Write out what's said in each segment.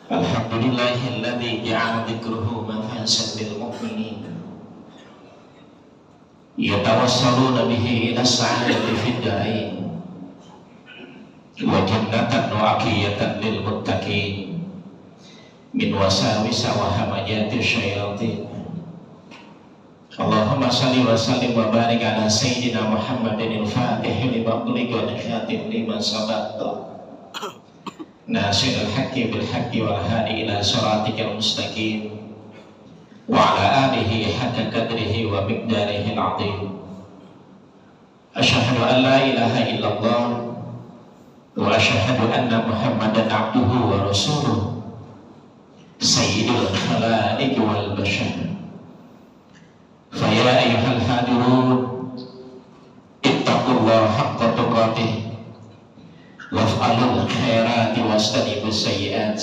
Alhamdulillahilladzi ja'ala dzikruhu mafasan lil mu'minin yatawassaluna bihi ila sa'adati fid darain wa jannatan wa aqiyatan lil muttaqin min wasawisa wa hamajati syayatin. Allahumma salli wa sallim wa barik ala sayyidina Muhammadin al-Fatih lima ughliqa wal khatim lima sabaqa nasirul haqqi bil haqqi wal hadi ila siratikal mustaqim wa ala alihi haqqa qadrihi wa miqdarihi al-'azim. Asyhadu an la ilaha illallah wa asyhadu anna Muhammadan abduhu wa rasuluh sayyidul khalaiqi wal bashar. Fa ya ayyuhal hadirun ittaqullaha haqqa tuqatih waf'alul khairati wastanibus sayyi'at.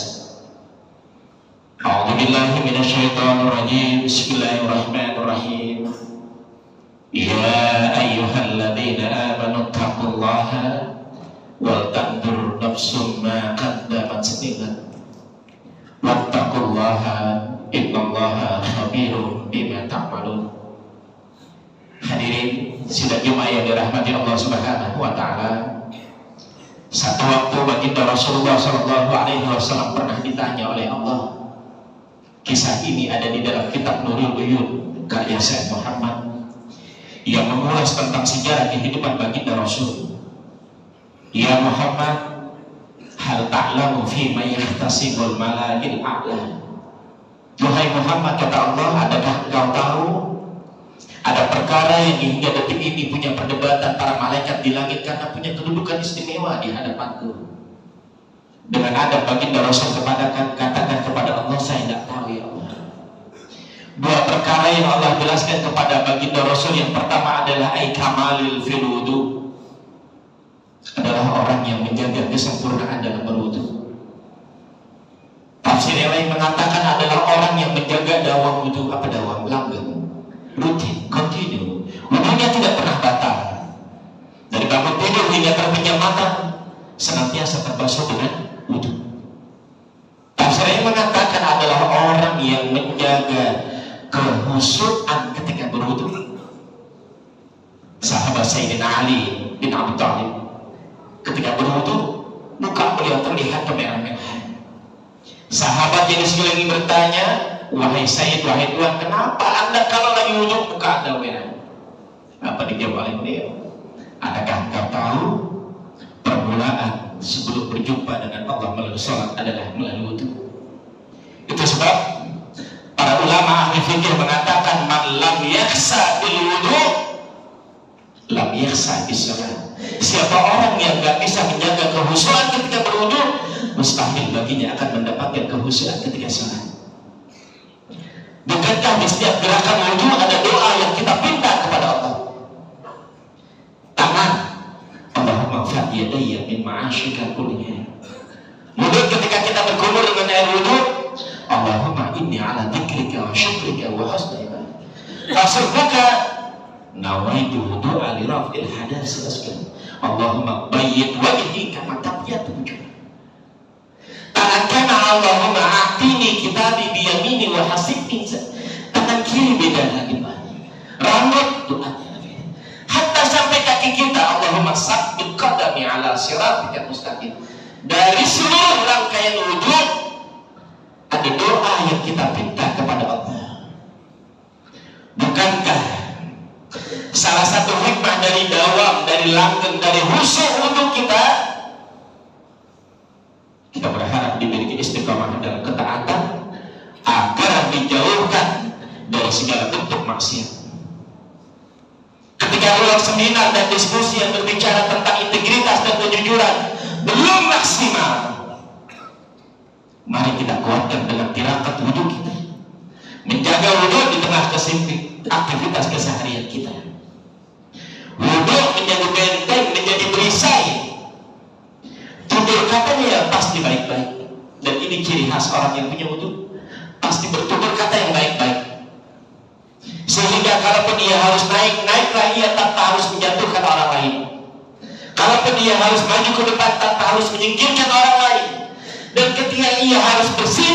A'udzu billahi minasyaitonir rajim. Bismillahirrahmanirrahim. Ya ayyuhalladzina amanu taqullaha wal tanzur nafsum ma qaddamat lighad wattaqullaha innallaha khabirum bima ta'malun. Hadirin sidang Jumat yang dirahmati Allah Subhanahu wa taala. Satu waktu baginda Rasulullah SAW pernah ditanya oleh Allah. Kisah ini ada di dalam kitab Nurul Uyun karya Syekh Muhammad yang mengulas tentang sejarah kehidupan baginda Rasul. Ya Muhammad, hal ta'lamu fi ma yahtasibul malaikil a'la. Wahai Muhammad, kata Allah, adakah engkau tahu ada perkara yang hingga detik ini punya perdebatan para malaikat di langit karena punya kedudukan istimewa di hadapanku. Dengan adab baginda Rasul katakan kepada Allah, saya tidak tahu ya Allah. Dua perkara yang Allah jelaskan kepada baginda Rasul, yang pertama adalah kamalil fil wudu, adalah orang yang menjaga kesempurnaan dalam berwudu. Tafsir yang lain mengatakan adalah orang yang menjaga dawam wudu. Apa dawam? Langgeng, rutin, continue. Wudunya tidak pernah batal. Dari bangun tidur hingga terpejam mata senantiasa terbasuh dengan wudu. Tafsir yang mengatakan adalah orang yang menjaga kehusuan ketika berwudu. Sahabat Sayyidina Ali bin Abi Thalib ketika berwudu, muka beliau terlihat kemerah-merahan. Sahabat yang di sekeliling bertanya, wahai Sayyid, wahai Tuhan, kenapa anda kalau lagi wudu muka anda merah? Apa dijawab oleh beliau? Adakah engkau tahu permulaan sebelum berjumpa dengan Allah melalui salat adalah melalui wudu? Itu sebab para ulama ahli fikih mengatakan, man lam yakhsa bil wudu lam yakhsa bis salat. Siapa orang yang gak bisa menjaga kehusuan ketika berwudu, mustahil baginya akan mendapatkan kehusuan ketika salat. Bukankah di setiap gerakan wudu ada doa yang kita minta kepada Allah? Tangan, Allahumma fad yadayya min ma'asyika kulliha. Mulut ketika kita berkumur dengan air wudu, Allahumma inni ala dzikrika wa syukrika wa husni ibadah. Rasul buka nawaitu wudu'a li raf'il hadas asghar. Allahumma bayyid wajhi kama tabyatu wujuh. Tangan Allahumma a'tini kitabi biyamini wa hasibni. Tangan kiri beda lagi banyak. Rambut doanya lagi. Hatta sampai kaki kita, Allahumma sabbit qadami ala siratikal mustaqim. Dari seluruh rangkaian wudu ada doa yang kita minta kepada Allah. Bukankah salah satu hikmah dari dawam, dari langgeng, dari khusyuk wudu kita berharap diberi istiqamah dalam ketaatan agar dijauhkan dari segala bentuk maksiat. Ketika ulang seminar dan diskusi yang berbicara tentang integritas dan kejujuran belum maksimal, mari kita kuatkan dengan tirakat wudu kita, menjaga wudu di tengah aktivitas keseharian kita. Wudu menjadi benteng, menjadi perisai. Tutur katanya yang pasti baik-baik, dan ini ciri khas orang yang punya wudu, pasti bertutur kata yang baik-baik. Sehingga kalaupun dia harus naiklah ia tanpa harus menjatuhkan orang lain. Kalaupun dia harus maju ke depan tanpa harus menyingkirkan orang lain. Dan ketika ia harus bersih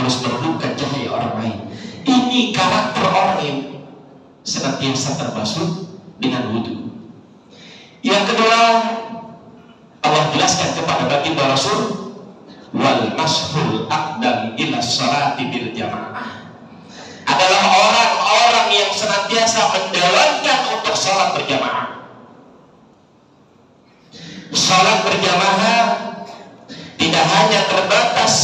harus meredupkan cahaya orang lain. Ini karakter orang yang senantiasa terbasuh dengan wudu. Yang kedua, Allah jelaskan kepada baginda Rasul, wal mashul aqdam ila sholati bil jamaah, adalah orang-orang yang senantiasa menjalankan untuk sholat berjamaah. Sholat berjamaah tidak hanya terbatas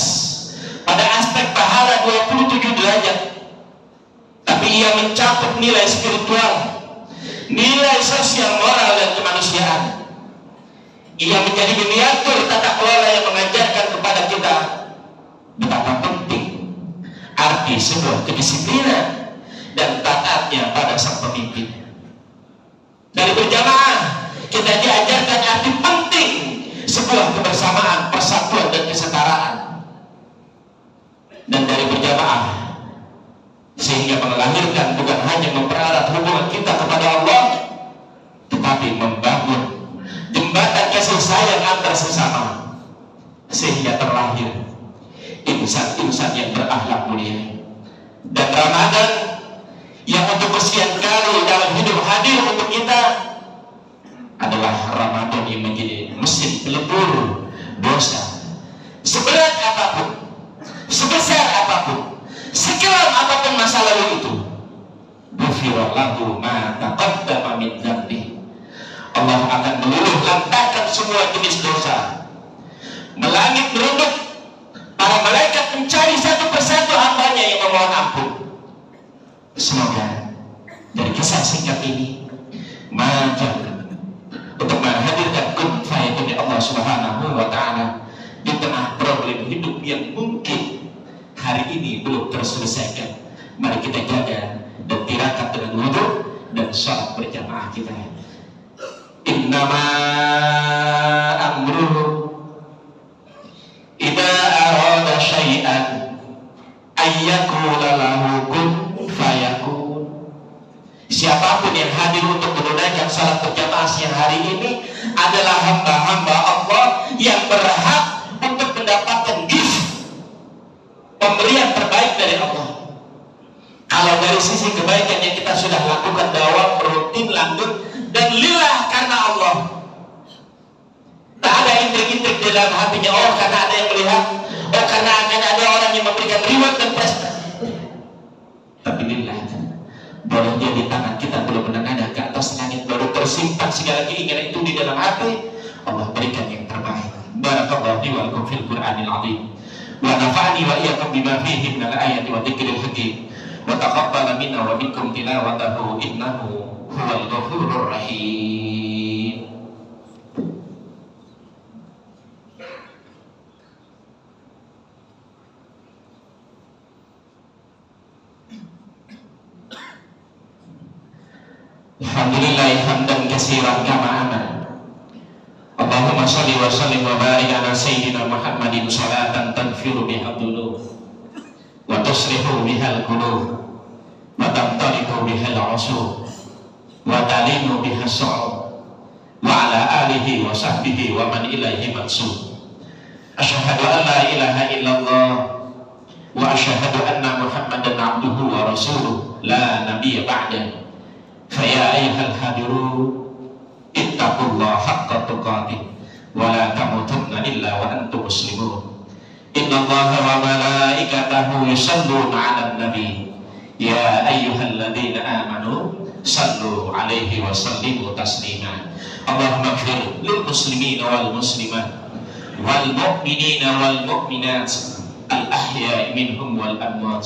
pada aspek pahala 27 derajat, tapi ia mencakup nilai spiritual, nilai sosial, moral, dan kemanusiaan. Ia menjadi miniatur tata kelola yang mengajarkan kepada kita betapa penting arti sebuah kedisiplinan dan taatnya pada sang pemimpin. Dari berjamaah kita diajarkan arti penting sebuah kebersamaan, persatuan, dan kesetaraan. Dan dari berjamaah sehingga melahirkan bukan hanya mempererat hubungan kita kepada Allah, tetapi membangun jembatan kasih sayang antar sesama, sehingga terlahir insan-insan yang berakhlak mulia. Dan Ramadan yang untuk kesekian kali dalam hidup hadir untuk kita adalah Ramadan yang menjadi mesin pelebur dosa. Seberat apapun, sebesar apapun, sekelam apapun masa lalu itu, ghufira lahu ma taqaddama min dzambi. Allah akan meluluh lantakan semua jenis dosa. Melangit merunduk, para malaikat mencari satu persatu hambanya yang memohon ampun. Semoga dari kisah singkat ini majar untuk menghadirkan kun fayakun Allah Subhanahu wa Ta'ala di tengah problem hidup yang mungkin hari ini belum terselesaikan. Mari kita jaga dan tirakat dengan wudu dan sholat berjamaah kita. Innama amruhu idza arada syai'an ayyakula lahu kun fayakun. Siapapun yang hadir untuk menunaikan salat berjamaah siang hari ini adalah hamba-hamba Allah yang berhak untuk mendapatkan gift, pemberian terbaik dari Allah. Kalau dari sisi kebaikan yang kita sudah lakukan dakwah rutin, lanjut, dan lillah karena Allah, tak ada intrik-intrik di dalam hatinya, oh karena ada yang melihat, oh karena akan ada orang yang memberikan reward dan prestasi. Tapi lillah, boleh jadi tangan kita belum menengadah ke atas langit, baru tersimpan segala keinginan itu di dalam hati, Allah berikan yang terbaik. Barakallahu li wa lakum fil Qur'anil azim, wa nafa'ani wa iyyakum bima fihi minal ayati wa dzikril hakim, wa taqabbala minna wa minkum tilawatahu innahu huwal ghafurur rahim. Alhamdulillah hamdan katsiran kama amara. Allahumma shalli wa sallim wa barik ala sayyidina Muhammadin salatan tanfiru biha dhunub wa tusrihu biha al-qulub wa tamtaliku biha al-usub wa talimu biha as-su'ub wa ala alihi wa sahbihi wa man ilaihi mansub. Asyhadu an la ilaha illallah wa asyhadu anna Muhammadan abduhu wa rasuluh la nabiyya ba'dahu. Faya ayyuhal hadirun ittaqullaha haqqa tuqatih wa la tamutunna illa wa antum muslimun. Innallaha wa malaikatahu yusalluna 'alan nabi ya ayyuhalladzina amanu sallu 'alaihi wa sallimu taslima. Allahumma ighfir lil muslimina wal muslimat wal mu'minina wal mu'minat al ahya'i minhum wal amwat.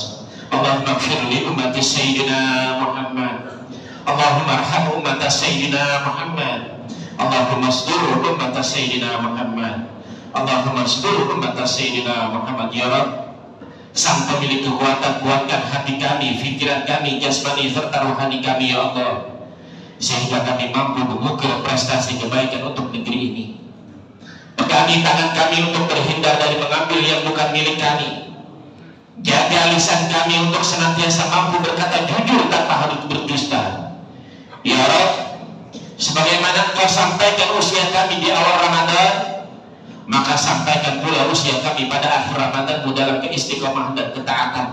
Allahumma ighfir li ummati sayyidina Muhammad. Allahumma arham ummata sayyidina Muhammad. Allahumma astur ummata sayyidina Muhammad. Allahumma astur ummata sayyidina Muhammad. Ya Rabb, sang pemilik kekuatan, kuatkan hati kami, fikiran kami, jasmani serta rohani kami ya Allah, sehingga kami mampu mengukir prestasi kebaikan untuk negeri ini. Pegangi tangan kami untuk terhindar dari mengambil yang bukan milik kami. Jaga lisan kami untuk senantiasa mampu berkata jujur tanpa harus berdusta. Ya Rabb, sebagaimana Engkau sampaikan usia kami di awal Ramadan, Maka sampaikan pula usia kami pada akhir Ramadan dalam keistiqomahan dan ketaatan.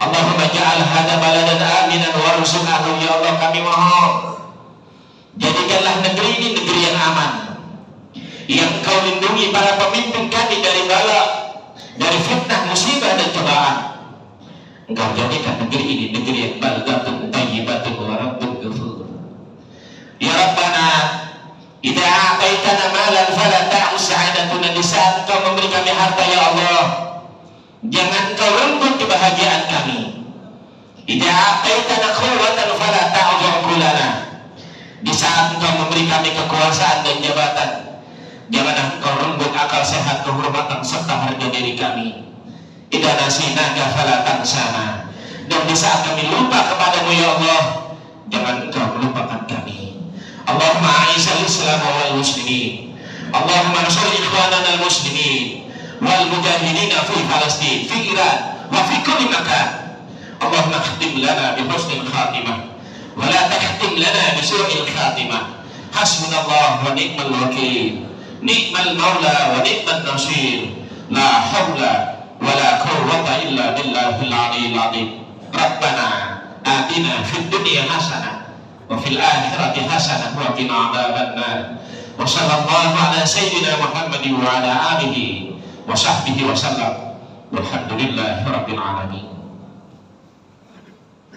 Allahumma ja'al hadza baladan aminan warzuq ahlahu. Ya Allah, kami mohon jadikanlah negeri ini negeri yang aman, yang Kau lindungi para pemimpin kami dari bala, dari fitnah, musibah dan cobaan. Engkau jadikan negeri ini negeri yang baldatun thayyibatun wa rabbun ghafur. Ya Rabbana, idza a'taitana malan fala ta'us sa'adatuna. Di saat Kau memberi kami harta ya Allah, jangan Kau renggut kebahagiaan kami. Idza a'taitana quwwatan fala ta'ud uqulana. Di saat Engkau memberi kami kekuasaan dan jabatan, janganlah Engkau renggut akal sehat, kehormatan serta harga diri kami. Idza nasinaka fala tansana. Dan di saat kami lupa kepadamu ya Allah, jangan Engkau melupakan kami. Allahumma a'izal Islam wal muslimin. Allahumma ansur ikhwanana al muslimin wal mujahidina fi Palestin, fi Iran wa fi kulli makan. Allahumma khtim lana bi husnil khatimah wa la tahtim lana bi su'il khatimah. Hasbunallah wa ni'mal wakil, ni'mal maula wa ni'man nasir. La haula wa la quwwata illa billahil aliyyil azim. Rabbana atina fid dunya hasanah wa fil akhirati hasanah wa qina adzabannar. Wa sallallahu ala sayyidina Muhammadin wa ala alihi wa sahbihi wa sallam. Walhamdulillahi rabbil alamin.